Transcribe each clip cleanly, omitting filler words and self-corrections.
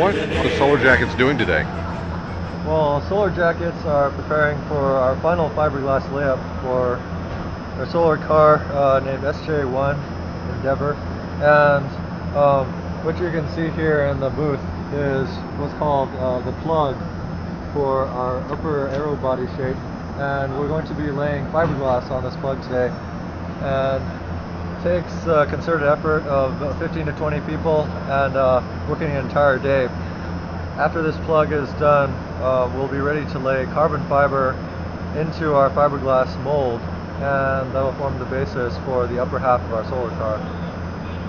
what are SolarJackets doing today? Well, SolarJackets are preparing for our final fiberglass layup for our solar car named SJ1 Endeavor. And what you can see here in the booth is what's called the plug for our upper aero body shape. And we're going to be laying fiberglass on this plug today. And it takes a concerted effort of 15 to 20 people and working an entire day. After this plug is done, we'll be ready to lay carbon fiber into our fiberglass mold, and that will form the basis for the upper half of our solar car.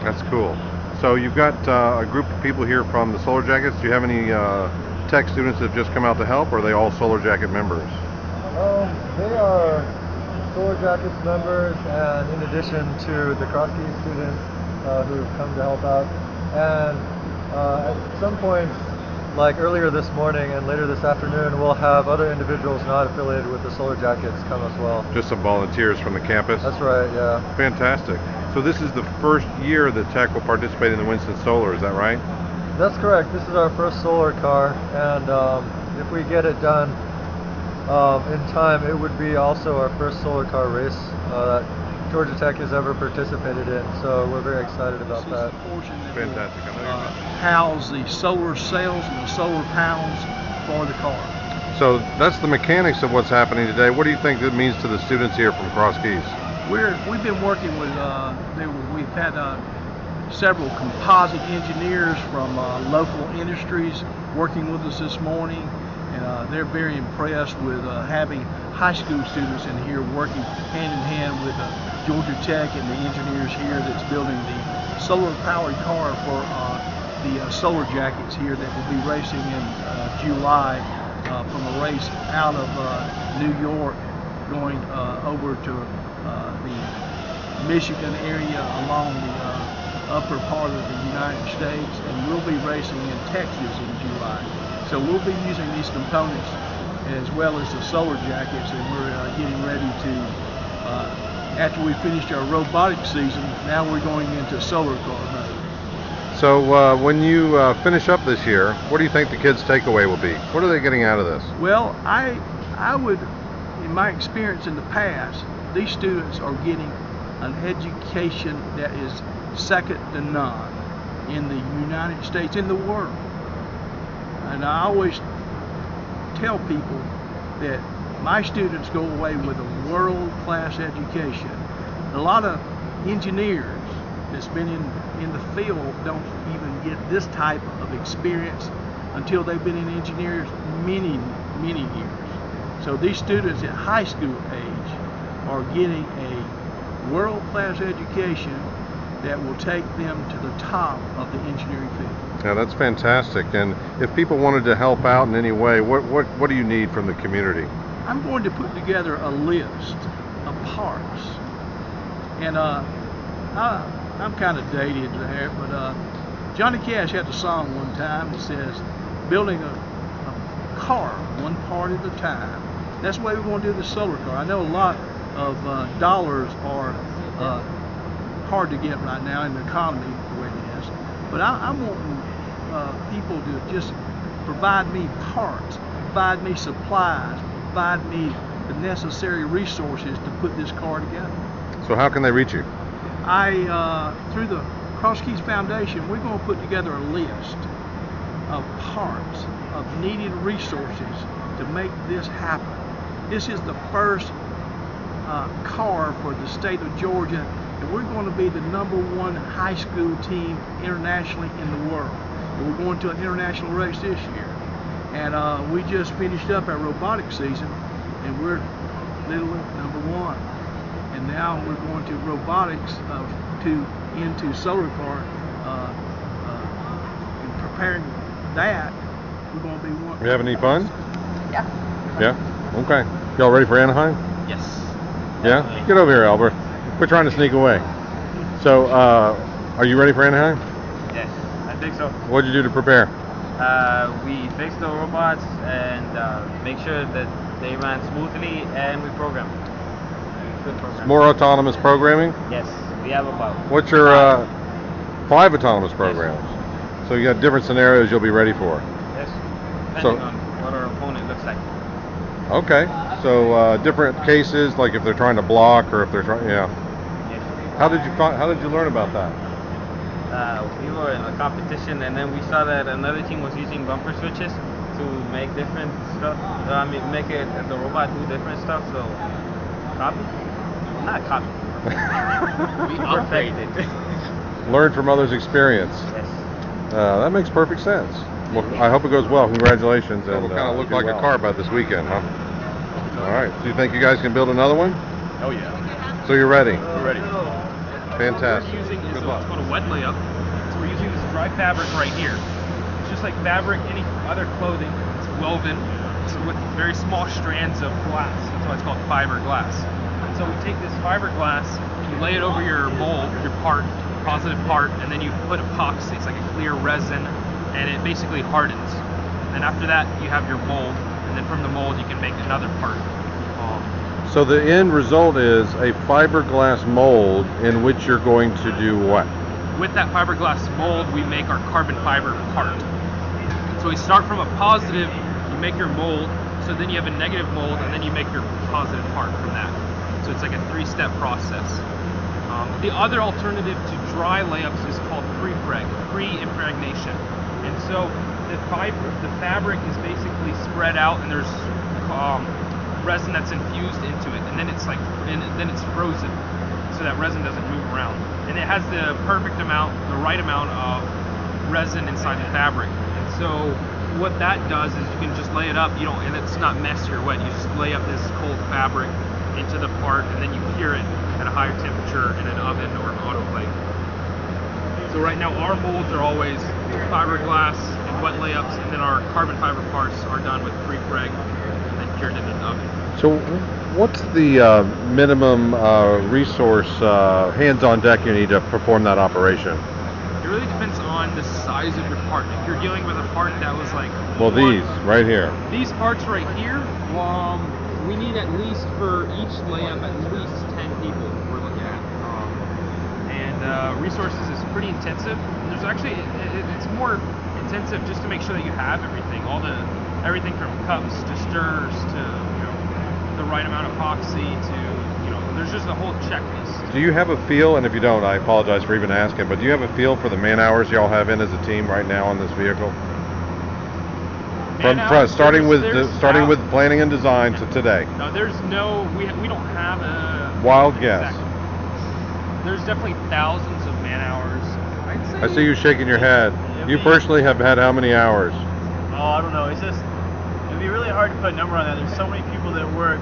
That's cool. So you've got a group of people here from the SolarJackets. Do you have any tech students that have just come out to help, or are they all SolarJacket members? They are SolarJackets members, and in addition to the cross-key students who've come to help out. And at some point, like earlier this morning and later this afternoon, we'll have other individuals not affiliated with the SolarJackets come as well. Just some volunteers from the campus? That's right, yeah. Fantastic. So this is the first year that Tech will participate in the Winston Solar, is that right? That's correct. This is our first solar car, and if we get it done in time, it would be also our first solar car race that Georgia Tech has ever participated in, so we're very excited about that. Fantastic. House the solar cells and the solar panels for the car. So that's the mechanics of what's happening today. What do you think that means to the students here from Cross Keys? We've been working with, we've had several composite engineers from local industries working with us this morning, and they're very impressed with having high school students in here working hand in hand with Georgia Tech and the engineers here that's building the solar powered car for the SolarJackets here that will be racing in July from a race out of New York going over to the Michigan area along the upper part of the United States, and we'll be racing in Texas in July. So we'll be using these components as well as the SolarJackets, and we're getting ready to after we finished our robotics season, now we're going into solar car mode. So when you finish up this year, what do you think the kids' takeaway will be? What are they getting out of this? Well, I would, in my experience in the past, these students are getting an education that is second to none in the United States, in the world. And I always tell people that my students go away with a world-class education. A lot of engineers that's been in the field don't even get this type of experience until they've been in engineers many years. So these students at high school age are getting a world-class education that will take them to the top of the engineering field. Yeah, that's fantastic. And if people wanted to help out in any way, what do you need from the community? I'm going to put together a list of parts, and I'm kind of dated there, but Johnny Cash had a song one time that says, building a car one part at a time. That's the way we're going to do the solar car. I know a lot of dollars are hard to get right now in the economy the way it is, but I'm wanting people to just provide me parts, provide me supplies, provide me the necessary resources to put this car together. So how can they reach you? Through the Cross Keys Foundation, we're going to put together a list of parts, of needed resources to make this happen. This is the first car for the state of Georgia, and we're going to be the #1 high school team internationally in the world. And we're going to an international race this year. And we just finished up our robotics season, and we're literally #1. And now we're going to robotics into solar car, and preparing that. We're going to be one. You having any fun? Yeah. Yeah? Okay. Y'all ready for Anaheim? Yes. Yeah? Get over here, Albert. We're trying to sneak away. So, are you ready for Anaheim? Yes, I think so. What'd you do to prepare? We fixed the robots and make sure that they ran smoothly, and we programmed. Good program. More autonomous programming? Yes, we have about What's your 5 autonomous programs? Yes. So you got different scenarios you'll be ready for. Yes. Depending So- on what our opponent looks like. Okay. So different cases, like if they're trying to block or if they're trying, yeah. Yes. How did you learn about that? We were in a competition, and then we saw that another team was using bumper switches to make different stuff. I mean, make it the robot do different stuff. So, copy? Not copy. We upgraded. Learn from others' experience. Yes. That makes perfect sense. Well, I hope it goes well. Congratulations. So And it'll kind of look do like well. a car by this weekend, huh? All right. So you think you guys can build another one? Oh yeah, So you're ready? we're ready. Fantastic. What we're using is Good what's luck. called a wet layup. So we're using this dry fabric right here. It's just like fabric, any other clothing. It's woven with very small strands of glass. That's why it's called fiberglass. And so we take this fiberglass, you lay it over your mold, your part, positive part, and then you put epoxy. It's like a clear resin, and it basically hardens. And after that, you have your mold, and then from the mold, you can make another part. So the end result is a fiberglass mold in which you're going to do what? With that fiberglass mold, we make our carbon fiber part. So we start from a positive, you make your mold, so then you have a negative mold, and then you make your positive part from that. So it's like a 3-step process. The other alternative to dry layups is called pre-impregnation. And so the fabric is basically spread out, and there's resin that's infused into it, and then it's frozen, so that resin doesn't move around, and it has the perfect amount, the right amount of resin inside the fabric. And so what that does is you can just lay it up, and it's not messy or wet. You just lay up this cold fabric into the part, and then you cure it at a higher temperature in an oven or an autoclave. So right now our molds are always fiberglass and wet layups, and then our carbon fiber parts are done with pre-preg and then cured in an oven. So what's the minimum resource hands-on deck you need to perform that operation? It really depends on the size of your part. If you're dealing with a part that was like These right here. These parts right here, we need at least for each layup at least 10 people we're looking at. And resources is pretty intensive. There's actually it's more intensive just to make sure that you have everything, everything from cups to stirrers to the right amount of epoxy to there's just a whole checklist. Do you have a feel, and if you don't, I apologize for even asking, but do you have a feel for the man hours y'all have in as a team right now on this vehicle? Starting with planning and design to today. No, we don't have a Wild guess. exact- There's definitely thousands of man hours. I'd say I see you shaking your head. You personally have had how many hours? Oh, I don't know. It'd be really hard to put a number on that. There's so many people that work,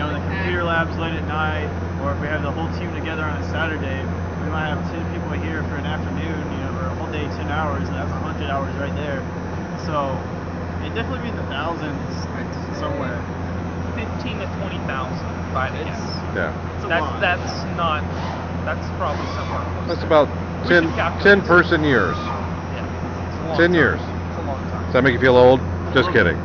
in the computer labs late at night, or if we have the whole team together on a Saturday, we might have 10 people here for an afternoon, or a whole day, 10 hours, and that's 100 hours right there. So it'd definitely be in the thousands somewhere. 15 to 20,000 by the guess. Yeah. That's probably somewhere close. That's about We 10 can calculate. person years. Yeah. It's a long 10 time. years. It's a long time. Does that make you feel old? Just kidding.